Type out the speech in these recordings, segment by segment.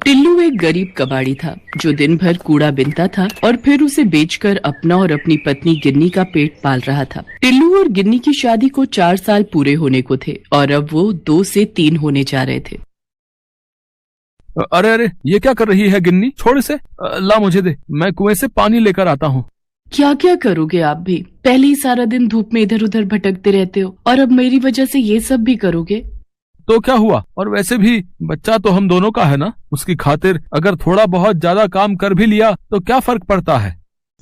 टिल्लू एक गरीब कबाड़ी था जो दिन भर कूड़ा बीनता था और फिर उसे बेचकर अपना और अपनी पत्नी गिन्नी का पेट पाल रहा था। टिल्लू और गिन्नी की शादी को 4 साल पूरे होने को थे और अब वो 2 से 3 होने जा रहे थे। अरे अरे, ये क्या कर रही है गिन्नी? छोड़ इसे। ला मुझे दे, मैं कुएं से पानी लेकर आता हूँ। क्या क्या करोगे आप भी? पहले ही सारा दिन धूप में इधर उधर भटकते रहते हो और अब मेरी वजह से ये सब भी करोगे? तो क्या हुआ? और वैसे भी बच्चा तो हम दोनों का है ना, उसकी खातिर अगर थोड़ा बहुत ज्यादा काम कर भी लिया तो क्या फर्क पड़ता है?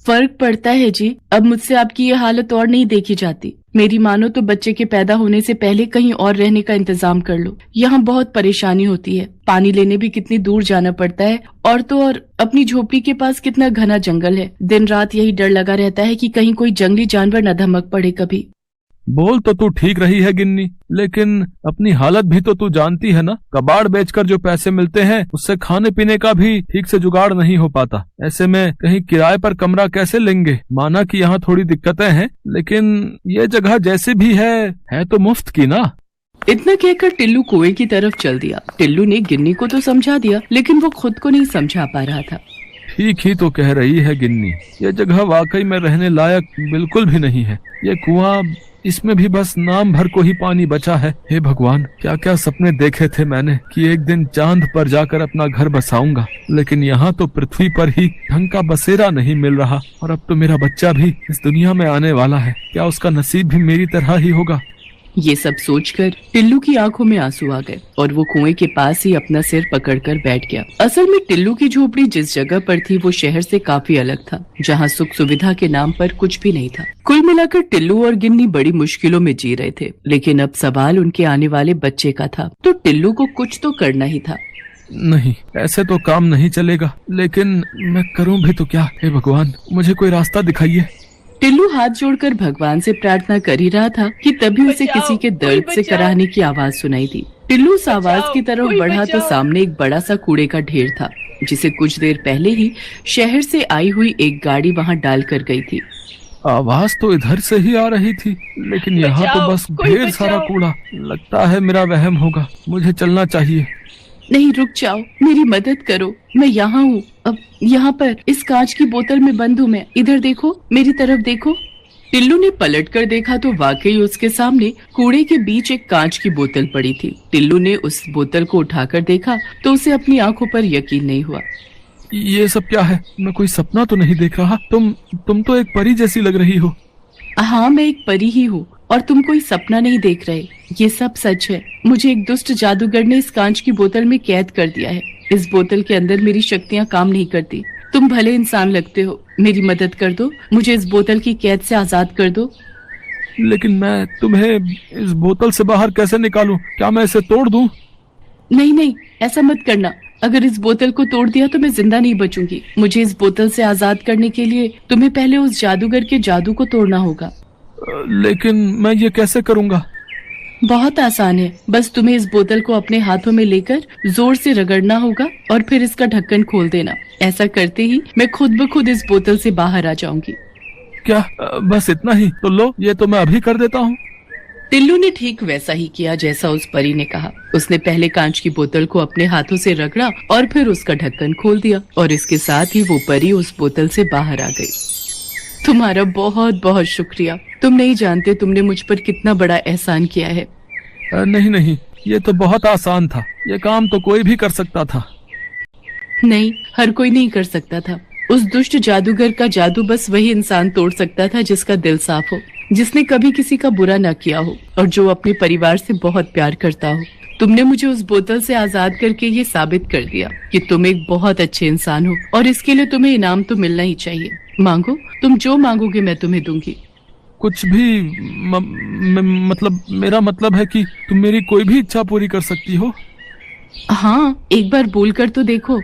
फर्क पड़ता है जी। अब मुझसे आपकी ये हालत और नहीं देखी जाती। मेरी मानो तो बच्चे के पैदा होने से पहले कहीं और रहने का इंतजाम कर लो। यहाँ बहुत परेशानी होती है, पानी लेने भी कितनी दूर जाना पड़ता है और तो और अपनी झोपड़ी के पास कितना घना जंगल है। दिन रात यही डर लगा रहता है कि कहीं कोई जंगली जानवर न धमक पड़े कभी। बोल तो तू ठीक रही है गिन्नी, लेकिन अपनी हालत भी तो तू जानती है ना। कबाड़ बेचकर जो पैसे मिलते हैं उससे खाने पीने का भी ठीक से जुगाड़ नहीं हो पाता। ऐसे में कहीं किराए पर कमरा कैसे लेंगे? माना कि यहाँ थोड़ी दिक्कतें हैं, लेकिन ये जगह जैसे भी है तो मुफ्त की ना। इतना कहकर टिल्लू कुएं की तरफ चल दिया। टिल्लू ने गिन्नी को तो समझा दिया, लेकिन वो खुद को नहीं समझा पा रहा था। ठीक ही तो कह रही है गिन्नी, ये जगह वाकई में रहने लायक बिल्कुल भी नहीं है। ये कुआं, इसमें भी बस नाम भर को ही पानी बचा है। हे भगवान, क्या क्या सपने देखे थे मैंने कि एक दिन चांद पर जाकर अपना घर बसाऊंगा, लेकिन यहाँ तो पृथ्वी पर ही ढंग का बसेरा नहीं मिल रहा। और अब तो मेरा बच्चा भी इस दुनिया में आने वाला है, क्या उसका नसीब भी मेरी तरह ही होगा? ये सब सोचकर टिल्लू की आंखों में आंसू आ गए और वो कुएं के पास ही अपना सिर पकड़कर बैठ गया। असल में टिल्लू की झोपड़ी जिस जगह पर थी वो शहर से काफी अलग था, जहाँ सुख सुविधा के नाम पर कुछ भी नहीं था। कुल मिलाकर टिल्लू और गिन्नी बड़ी मुश्किलों में जी रहे थे, लेकिन अब सवाल उनके आने वाले बच्चे का था, तो टिल्लू को कुछ तो करना ही था। नहीं, ऐसे तो काम नहीं चलेगा, लेकिन मैं करूं भी तो क्या? हे भगवान, मुझे कोई रास्ता दिखाइए। टिल्लू हाथ जोड़कर भगवान से प्रार्थना कर ही रहा था कि तभी उसे किसी के दर्द से कराहने की आवाज सुनाई दी। टिल्लू उस आवाज की तरफ बढ़ा तो सामने एक बड़ा सा कूड़े का ढेर था, जिसे कुछ देर पहले ही शहर से आई हुई एक गाड़ी वहां डाल कर गई थी। आवाज तो इधर से ही आ रही थी, लेकिन यहाँ तो बस ढेर सारा कूड़ा। लगता है मेरा वहम होगा, मुझे चलना चाहिए। नहीं, रुक जाओ, मेरी मदद करो, मैं यहाँ हूँ। अब यहाँ पर इस कांच की बोतल में बंद हूँ मैं। इधर देखो, मेरी तरफ देखो। टिल्लू ने पलटकर देखा तो वाकई उसके सामने कूड़े के बीच एक कांच की बोतल पड़ी थी। टिल्लू ने उस बोतल को उठाकर देखा तो उसे अपनी आंखों पर यकीन नहीं हुआ। ये सब क्या है? मैं कोई सपना तो नहीं देख रहा? तुम तो एक परी जैसी लग रही हो। हाँ, मैं एक परी ही हूँ और तुम कोई सपना नहीं देख रहे। ये सब सच है। मुझे एक दुष्ट जादूगर ने इस कांच की बोतल में कैद कर दिया है। इस बोतल के अंदर मेरी शक्तियाँ काम नहीं करती। तुम भले इंसान लगते हो, मेरी मदद कर दो, मुझे इस बोतल की कैद से आजाद कर दो। लेकिन मैं तुम्हें इस बोतल से बाहर कैसे निकालूं? क्या मैं इसे तोड़ दूं? नहीं नहीं, ऐसा मत करना। अगर इस बोतल को तोड़ दिया तो मैं जिंदा नहीं बचूंगी। मुझे इस बोतल से आजाद करने के लिए तुम्हें पहले उस जादूगर के जादू को तोड़ना होगा। लेकिन मैं ये कैसे करूंगा? बहुत आसान है। बस तुम्हें इस बोतल को अपने हाथों में लेकर जोर से रगड़ना होगा और फिर इसका ढक्कन खोल देना। ऐसा करते ही मैं खुद ब खुद इस बोतल से बाहर आ जाऊंगी। क्या बस इतना ही? तो लो, ये तो मैं अभी कर देता हूँ। टिल्लू ने ठीक वैसा ही किया जैसा उस परी ने कहा। उसने पहले कांच की बोतल को अपने हाथों से रगड़ा और फिर उसका ढक्कन खोल दिया और इसके साथ ही वो परी उस बोतल से बाहर आ गई। तुम्हारा बहुत बहुत शुक्रिया। तुम नहीं जानते तुमने मुझ पर कितना बड़ा एहसान किया है। नहीं नहीं, ये तो बहुत आसान था। ये काम तो कोई भी कर सकता था। नहीं, हर कोई नहीं कर सकता था। उस दुष्ट जादूगर का जादू बस वही इंसान तोड़ सकता था जिसका दिल साफ हो, जिसने कभी किसी का बुरा न किया हो और जो अपने परिवार से बहुत प्यार करता हो। तुमने मुझे उस बोतल से आजाद करके ये साबित कर दिया कि तुम एक बहुत अच्छे इंसान हो और इसके लिए तुम्हें इनाम तो मिलना ही चाहिए। मांगो, तुम जो मांगोगे मैं तुम्हें दूंगी। कुछ भी मतलब मेरा मतलब है कि तुम मेरी कोई भी इच्छा पूरी कर सकती हो। हाँ, एक बार बोलकर तो देखो।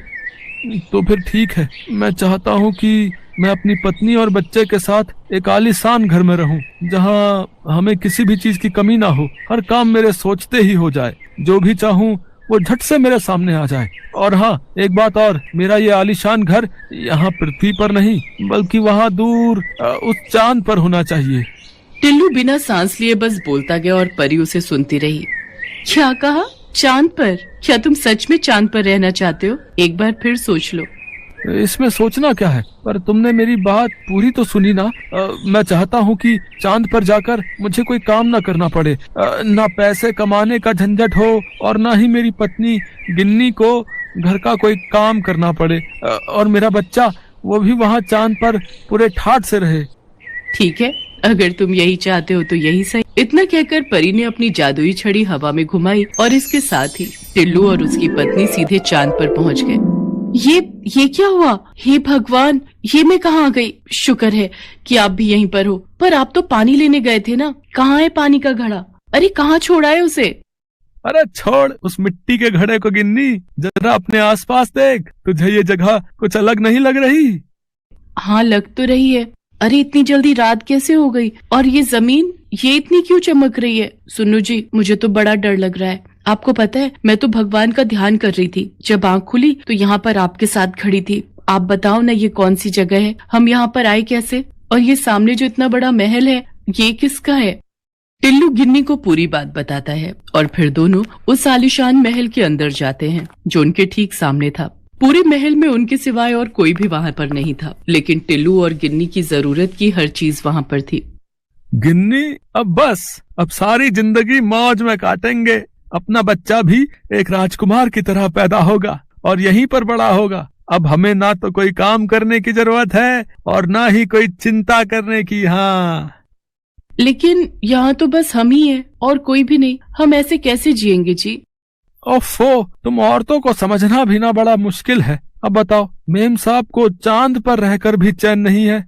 तो फिर ठीक है, मैं चाहता हूँ कि मैं अपनी पत्नी और बच्चे के साथ एक आलीशान घर में रहूं, जहाँ हमें किसी भी चीज की कमी ना हो। हर काम मेरे सोचते ही हो जाए, जो भी चाहूँ वो झट से मेरे सामने आ जाए। और हाँ, एक बात और, मेरा ये आलीशान घर यहाँ पृथ्वी पर नहीं बल्कि वहाँ दूर उस चांद पर होना चाहिए। टिल्लू बिना सांस लिए बस बोलता गया और परी उसे सुनती रही। क्या कहा? चांद पर? क्या तुम सच में चांद पर रहना चाहते हो? एक बार फिर सोच लो। इसमें सोचना क्या है? पर तुमने मेरी बात पूरी तो सुनी ना। मैं चाहता हूँ कि चांद पर जाकर मुझे कोई काम ना करना पड़े, ना पैसे कमाने का झंझट हो और ना ही मेरी पत्नी गिन्नी को घर का कोई काम करना पड़े, और मेरा बच्चा वो भी वहाँ चांद पर पूरे ठाठ से रहे। ठीक है, अगर तुम यही चाहते हो तो यही सही। इतना कहकर परी ने अपनी जादुई छड़ी हवा में घुमाई और इसके साथ ही टिल्लू और उसकी पत्नी सीधे चांद पर पहुंच गए। ये क्या हुआ? हे भगवान, ये मैं कहाँ आ गई? शुक्र है कि आप भी यहीं पर हो। पर आप तो पानी लेने गए थे ना, कहाँ है पानी का घड़ा? अरे कहाँ छोड़ा है उसे? अरे छोड़ उस मिट्टी के घड़े को गिन्नी, जरा अपने आसपास देख, तुझे ये जगह कुछ अलग नहीं लग रही? हाँ, लग तो रही है। अरे इतनी जल्दी रात कैसे हो गई? और ये जमीन, ये इतनी क्यों चमक रही है? सुनो जी, मुझे तो बड़ा डर लग रहा है। आपको पता है, मैं तो भगवान का ध्यान कर रही थी। जब आंख खुली तो यहाँ पर आपके साथ खड़ी थी। आप बताओ ना, ये कौन सी जगह है? हम यहाँ पर आए कैसे? और ये सामने जो इतना बड़ा महल है, ये किसका है? टिल्लू गिन्नी को पूरी बात बताता है और फिर दोनों उस आलीशान महल के अंदर जाते हैं जो उनके ठीक सामने था। पूरे महल में उनके सिवाय और कोई भी वहाँ पर नहीं था, लेकिन टिल्लू और गिन्नी की जरूरत की हर चीज वहाँ पर थी। गिन्नी, अब सारी जिंदगी मौज में काटेंगे। अपना बच्चा भी एक राजकुमार की तरह पैदा होगा और यहीं पर बड़ा होगा। अब हमें ना तो कोई काम करने की जरूरत है और ना ही कोई चिंता करने की। हाँ, लेकिन यहाँ तो बस हम ही हैं और कोई भी नहीं। हम ऐसे कैसे जिएंगे जी? ओफो, तुम औरतों को समझना भी ना बड़ा मुश्किल है। अब बताओ, मेम साहब को चांद पर रहकर भी चैन नहीं है।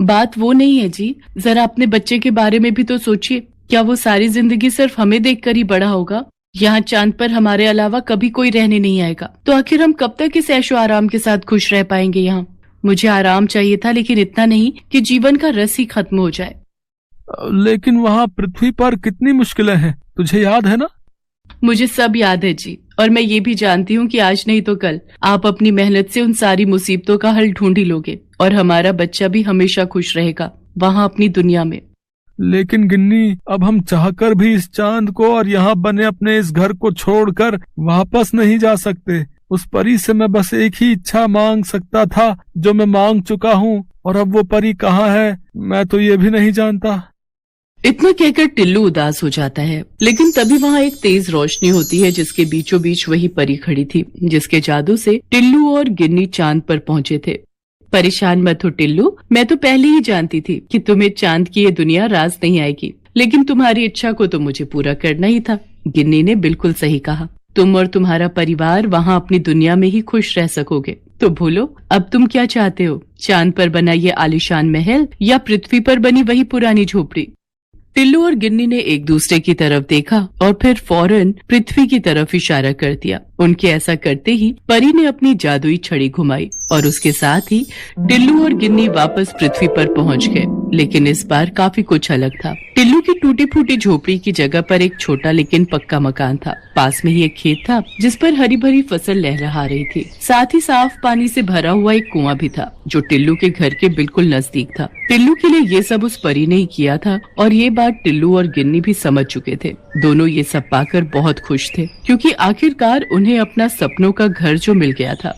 बात वो नहीं है जी, जरा अपने बच्चे के बारे में भी तो सोचिए। क्या वो सारी जिंदगी सिर्फ हमें देखकर ही बड़ा होगा? यहाँ चांद पर हमारे अलावा कभी कोई रहने नहीं आएगा, तो आखिर हम कब तक इस ऐशो आराम के साथ खुश रह पाएंगे यहाँ? मुझे आराम चाहिए था, लेकिन इतना नहीं कि जीवन का रस ही खत्म हो जाए। लेकिन वहाँ पृथ्वी पर कितनी मुश्किलें हैं, तुझे याद है ना? मुझे सब याद है जी, और मैं ये भी जानती हूँ कि आज नहीं तो कल आप अपनी मेहनत से उन सारी मुसीबतों का हल ढूंढ ही लोगे और हमारा बच्चा भी हमेशा खुश रहेगा वहाँ अपनी दुनिया में। लेकिन गिन्नी, अब हम चाहकर भी इस चांद को और यहाँ बने अपने इस घर को छोड़कर वापस नहीं जा सकते। उस परी से मैं बस एक ही इच्छा मांग सकता था जो मैं मांग चुका हूँ, और अब वो परी कहाँ है मैं तो ये भी नहीं जानता। इतना कहकर टिल्लू उदास हो जाता है, लेकिन तभी वहाँ एक तेज रोशनी होती है जिसके बीचों बीच वही परी खड़ी थी जिसके जादू से टिल्लू और गिन्नी चांद पर पहुँचे थे। परेशान मत हो टिल्लू, मैं तो पहले ही जानती थी कि तुम्हें चांद की ये दुनिया रास नहीं आएगी, लेकिन तुम्हारी इच्छा को तो मुझे पूरा करना ही था। गिन्नी ने बिल्कुल सही कहा, तुम और तुम्हारा परिवार वहाँ अपनी दुनिया में ही खुश रह सकोगे। तो बोलो, अब तुम क्या चाहते हो? चांद पर बना ये आलीशान महल या पृथ्वी पर बनी वही पुरानी झोपड़ी? टिल्लू और गिन्नी ने एक दूसरे की तरफ देखा और फिर फौरन पृथ्वी की तरफ इशारा कर दिया। उनके ऐसा करते ही परी ने अपनी जादुई छड़ी घुमाई और उसके साथ ही टिल्लू और गिन्नी वापस पृथ्वी पर पहुंच गए। लेकिन इस बार काफी कुछ अलग था। टिल्लू की टूटी फूटी झोपड़ी की जगह पर एक छोटा लेकिन पक्का मकान था। पास में ही एक खेत था जिस पर हरी भरी फसल लहलहा रही थी। साथ ही साफ पानी से भरा हुआ एक कुआं भी था जो टिल्लू के घर के बिल्कुल नजदीक था। टिल्लू के लिए ये सब उस परी ने ही किया था और ये बात टिल्लू और गिन्नी भी समझ चुके थे। दोनों ये सब पाकर बहुत खुश थे क्योंकि आखिरकार उन्हें अपना सपनों का घर जो मिल गया था।